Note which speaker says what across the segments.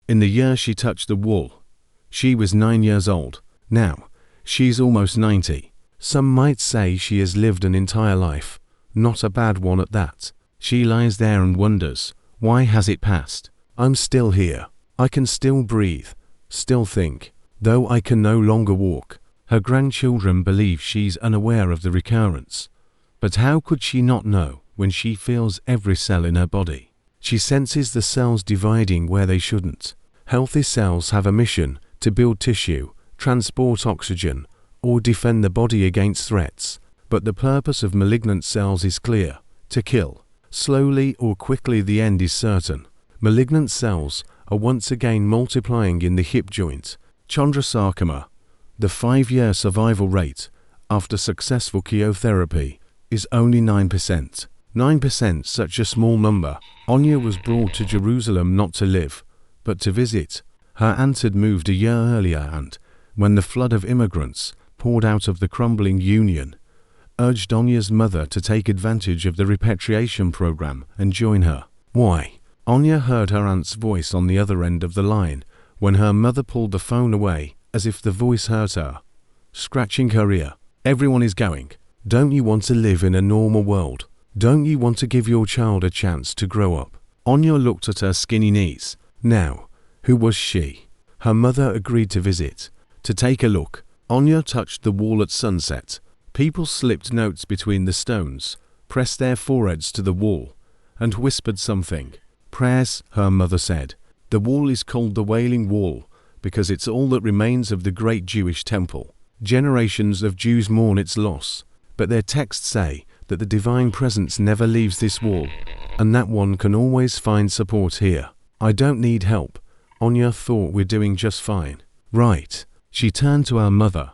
Speaker 1: In the year she touched the wall, she was 9 years old. Now, she's almost 90. Some might say she has lived an entire life, not a bad one at that. She lies there and wonders, why has it passed? I'm still here. I can still breathe, still think, though I can no longer walk. Her grandchildren believe she's unaware of the recurrence. But how could she not know when she feels every cell in her body? She senses the cells dividing where they shouldn't. Healthy cells have a mission to build tissue, transport oxygen, or defend the body against threats. But the purpose of malignant cells is clear: to kill. Slowly or quickly, the end is certain. Malignant cells are once again multiplying in the hip joint. Chandrasarcoma. The 5-year survival rate after successful chemotherapy is only 9%. 9%, such a small number. Anya was brought to Jerusalem not to live, but to visit. Her aunt had moved a year earlier and, when the flood of immigrants poured out of the crumbling Union, urged Anya's mother to take advantage of the repatriation program and join her. Why? Anya heard her aunt's voice on the other end of the line when her mother pulled the phone away as if the voice hurt her, scratching her ear. Everyone is going. Don't you want to live in a normal world? Don't you want to give your child a chance to grow up? Anya looked at her skinny knees. Now, who was she? Her mother agreed to visit, to take a look. Anya touched the wall at sunset. People slipped notes between the stones, pressed their foreheads to the wall, and whispered something. Prayers, her mother said. The wall is called the Wailing Wall because it's all that remains of the great Jewish temple. Generations of Jews mourn its loss, but their texts say that the divine presence never leaves this wall, and that one can always find support here. I don't need help. Anya thought, we're doing just fine. Right. She turned to her mother,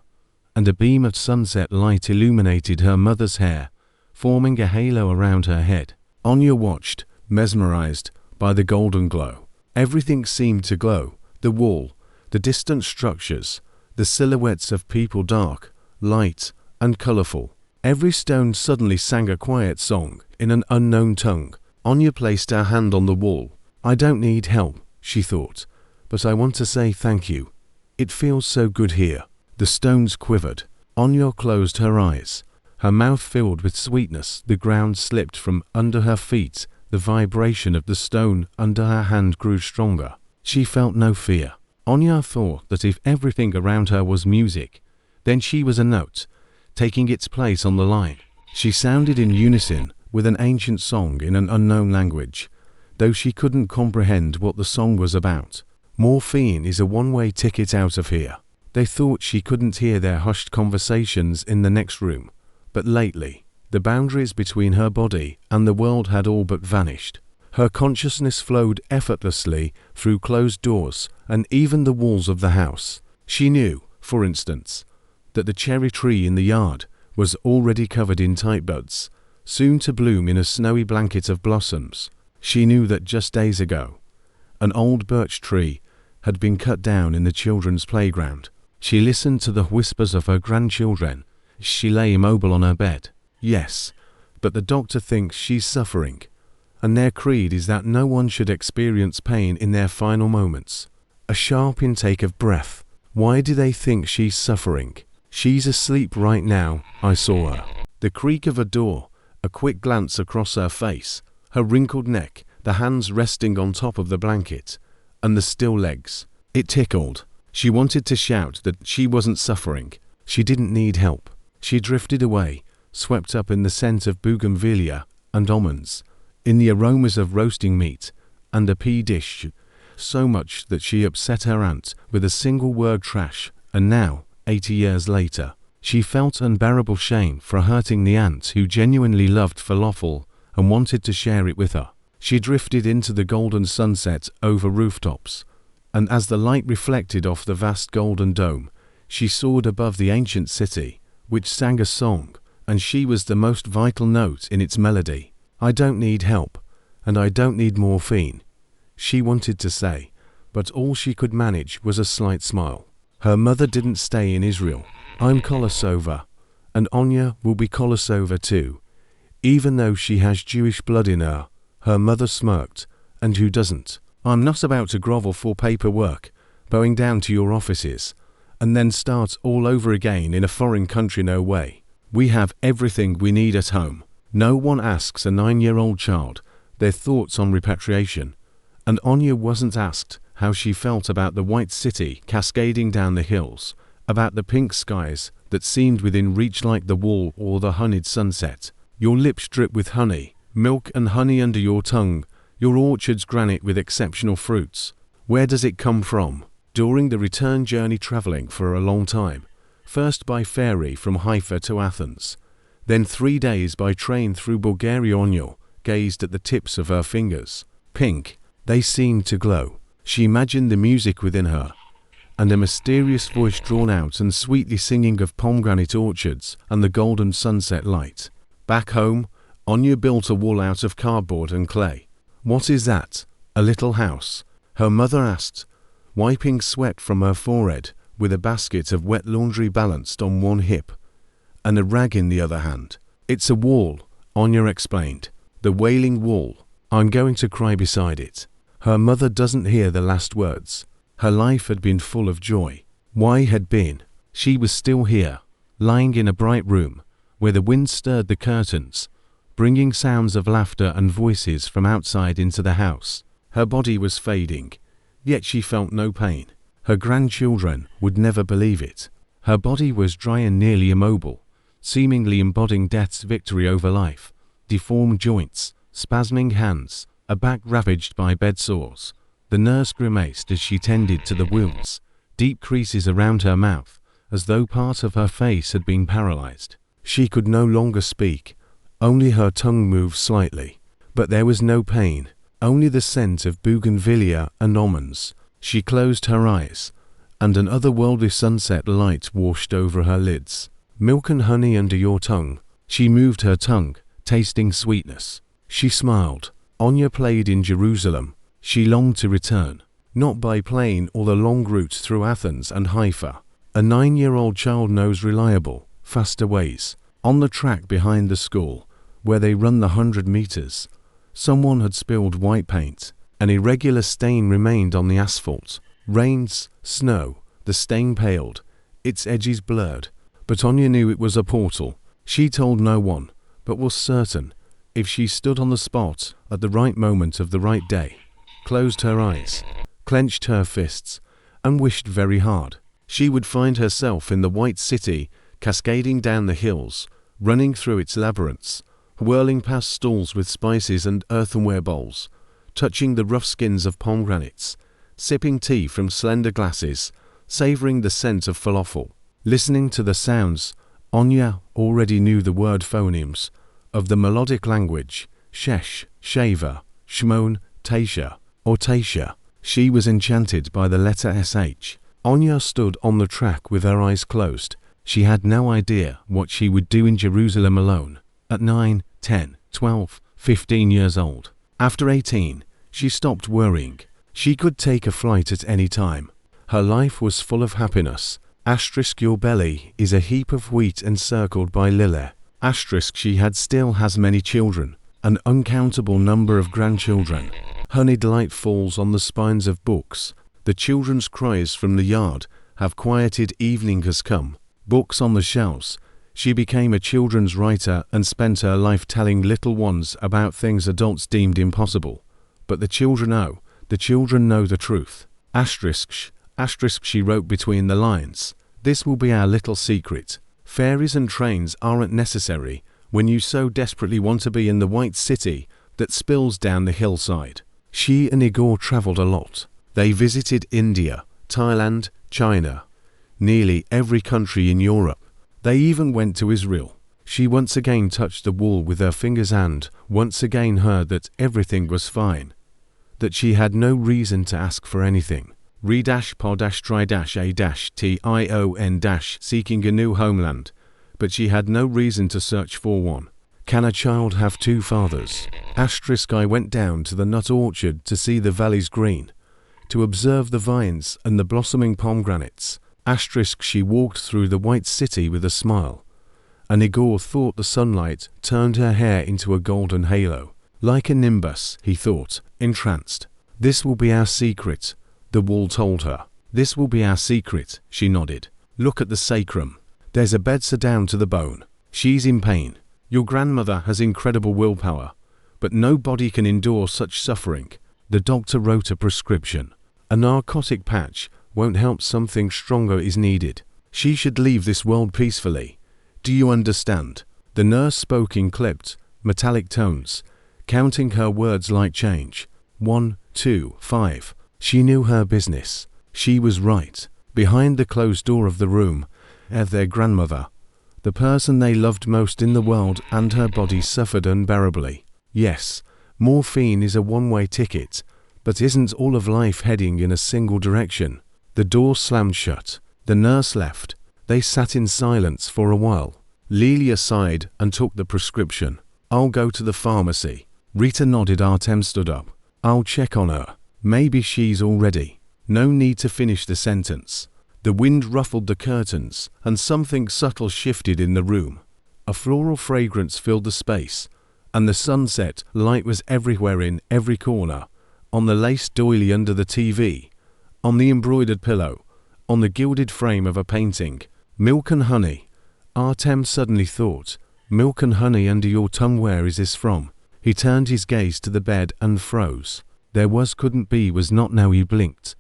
Speaker 1: and a beam of sunset light illuminated her mother's hair, forming a halo around her head. Anya watched, mesmerized by the golden glow. Everything seemed to glow. The wall, the distant structures, the silhouettes of people, dark, light, and colorful. Every stone suddenly sang a quiet song in an unknown tongue. Anya placed her hand on the wall. I don't need help, she thought, but I want to say thank you. It feels so good here. The stones quivered. Anya closed her eyes. Her mouth filled with sweetness. The ground slipped from under her feet. The vibration of the stone under her hand grew stronger. She felt no fear. Anya thought that if everything around her was music, then she was a note, taking its place on the line. She sounded in unison with an ancient song in an unknown language, though she couldn't comprehend what the song was about. Morphine is a one-way ticket out of here. They thought she couldn't hear their hushed conversations in the next room, but lately, the boundaries between her body and the world had all but vanished. Her consciousness flowed effortlessly through closed doors and even the walls of the house. She knew, for instance, that the cherry tree in the yard was already covered in tight buds, soon to bloom in a snowy blanket of blossoms. She knew that just days ago, an old birch tree had been cut down in the children's playground. She listened to the whispers of her grandchildren. She lay immobile on her bed. Yes, but the doctor thinks she's suffering, and their creed is that no one should experience pain in their final moments. A sharp intake of breath. Why do they think she's suffering? She's asleep right now. I saw her. The creak of a door, a quick glance across her face, her wrinkled neck, the hands resting on top of the blanket, and the still legs. It tickled. She wanted to shout that she wasn't suffering. She didn't need help. She drifted away, swept up in the scent of bougainvillea and almonds, in the aromas of roasting meat and a pea dish, so much that she upset her aunt with a single word, trash, and now, 80 years later, she felt unbearable shame for hurting the aunt who genuinely loved falafel and wanted to share it with her. She drifted into the golden sunset over rooftops, and as the light reflected off the vast golden dome, she soared above the ancient city, which sang a song, and she was the most vital note in its melody. I don't need help, and I don't need morphine, she wanted to say, but all she could manage was a slight smile. Her mother didn't stay in Israel. I'm Kolosova, and Anya will be Kolosova too, even though she has Jewish blood in her. Her mother smirked, and who doesn't? I'm not about to grovel for paperwork, bowing down to your offices, and then start all over again in a foreign country. No way. We have everything we need at home. No one asks a 9-year-old child their thoughts on repatriation, and Anya wasn't asked how she felt about the white city cascading down the hills, about the pink skies that seemed within reach like the wall or the honeyed sunset. Your lips drip with honey, milk and honey under your tongue, your orchard's granite with exceptional fruits. Where does it come from? During the return journey, traveling for a long time, first by ferry from Haifa to Athens, then 3 days by train through Bulgaria, Anya gazed at the tips of her fingers. Pink, they seemed to glow. She imagined the music within her, and a mysterious voice drawn out and sweetly singing of pomegranate orchards and the golden sunset light. Back home, Anya built a wall out of cardboard and clay. What is that? A little house? Her mother asked, wiping sweat from her forehead with a basket of wet laundry balanced on one hip and a rag in the other hand. It's a wall, Anya explained. The wailing wall. I'm going to cry beside it. Her mother doesn't hear the last words. Her life had been full of joy. Why had been? She was still here, lying in a bright room, where the wind stirred the curtains, bringing sounds of laughter and voices from outside into the house. Her body was fading, yet she felt no pain. Her grandchildren would never believe it. Her body was dry and nearly immobile, seemingly embodying death's victory over life. Deformed joints, spasming hands, a back ravaged by bed sores. The nurse grimaced as she tended to the wounds, deep creases around her mouth, as though part of her face had been paralyzed. She could no longer speak, only her tongue moved slightly. But there was no pain, only the scent of bougainvillea and almonds. She closed her eyes, and an otherworldly sunset light washed over her lids. Milk and honey under your tongue. She moved her tongue, tasting sweetness. She smiled. Anya played in Jerusalem. She longed to return, not by plane or the long route through Athens and Haifa. A 9-year-old child knows reliable, faster ways. On the track behind the school, where they run the 100 meters, someone had spilled white paint. An irregular stain remained on the asphalt. Rains, snow, the stain paled, its edges blurred. But Anya knew it was a portal. She told no one, but was certain, if she stood on the spot at the right moment of the right day, closed her eyes, clenched her fists, and wished very hard, she would find herself in the white city, cascading down the hills, running through its labyrinths, whirling past stalls with spices and earthenware bowls, touching the rough skins of pomegranates, sipping tea from slender glasses, savoring the scent of falafel, listening to the sounds. Anya already knew the word phonemes of the melodic language: shesh, shaver, shmon, tasha, or tasha. She was enchanted by the letter sh. Anya stood on the track with her eyes closed. She had no idea what she would do in Jerusalem alone, at 9, 10, 12, 15 years old. After 18, she stopped worrying. She could take a flight at any time. Her life was full of happiness. Asterisk, your belly is a heap of wheat encircled by lily. Asterisk, she still has many children, an uncountable number of grandchildren. Honeyed light falls on the spines of books. The children's cries from the yard have quieted. Evening has come. Books on the shelves. She became a children's writer and spent her life telling little ones about things adults deemed impossible. But the children know the truth. Asterisk, she wrote between the lines. This will be our little secret. Ferries and trains aren't necessary when you so desperately want to be in the white city that spills down the hillside. She and Igor traveled a lot. They visited India, Thailand, China, nearly every country in Europe. They even went to Israel. She once again touched the wall with her fingers and once again heard that everything was fine, that she had no reason to ask for anything. Re-try-a-tion, seeking a new homeland, but she had no reason to search for one. Can a child have two fathers? Asterisk, I went down to the nut orchard to see the valleys green, to observe the vines and the blossoming pomegranates. Asterisk, she walked through the white city with a smile, and Igor thought the sunlight turned her hair into a golden halo. Like a nimbus, he thought, entranced. This will be our secret, the wall told her. This will be our secret, she nodded. Look at the sacrum. There's a bed down to the bone. She's in pain. Your grandmother has incredible willpower, but no body can endure such suffering. The doctor wrote a prescription. A narcotic patch won't help, something stronger is needed. She should leave this world peacefully. Do you understand? The nurse spoke in clipped, metallic tones, counting her words like change. 1, 2, 5. She knew her business. She was right. Behind the closed door of the room, their grandmother, the person they loved most in the world, and her body suffered unbearably. Yes, morphine is a one-way ticket, but isn't all of life heading in a single direction? The door slammed shut. The nurse left. They sat in silence for a while. Lelia sighed and took the prescription. I'll go to the pharmacy. Rita nodded. Artem stood up. I'll check on her. Maybe she's all ready. No need to finish the sentence. The wind ruffled the curtains, and something subtle shifted in the room. A floral fragrance filled the space, and the sunset light was everywhere, in every corner, on the lace doily under the TV, on the embroidered pillow, on the gilded frame of a painting. Milk and honey. Artem suddenly thought, milk and honey under your tongue, where is this from? He turned his gaze to the bed and froze. There was, couldn't be, was not. Now he blinked.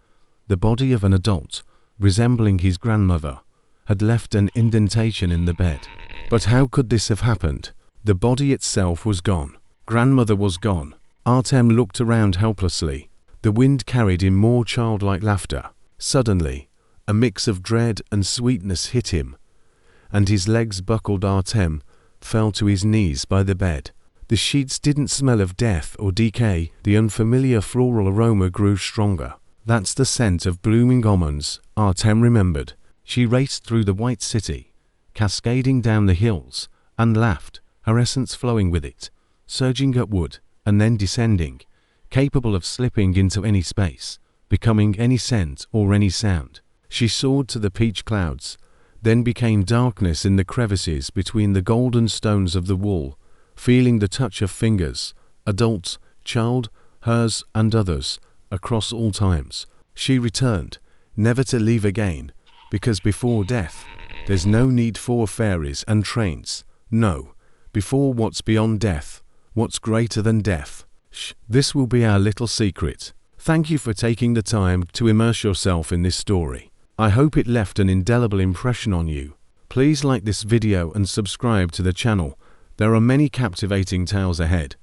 Speaker 1: The body of an adult, resembling his grandmother, had left an indentation in the bed. But how could this have happened? The body itself was gone. Grandmother was gone. Artem looked around helplessly. The wind carried in more childlike laughter. Suddenly, a mix of dread and sweetness hit him, and his legs buckled. Artem fell to his knees by the bed. The sheets didn't smell of death or decay. The unfamiliar floral aroma grew stronger. That's the scent of blooming almonds, Artem remembered. She raced through the white city, cascading down the hills, and laughed, her essence flowing with it, surging upward and then descending, capable of slipping into any space, becoming any scent or any sound. She soared to the peach clouds, then became darkness in the crevices between the golden stones of the wall, feeling the touch of fingers, adult, child, hers and others, across all times. She returned, never to leave again, because before death, there's no need for fairies and trains. No, before what's beyond death, what's greater than death. This will be our little secret. Thank you for taking the time to immerse yourself in this story. I hope it left an indelible impression on you. Please like this video and subscribe to the channel. There are many captivating tales ahead.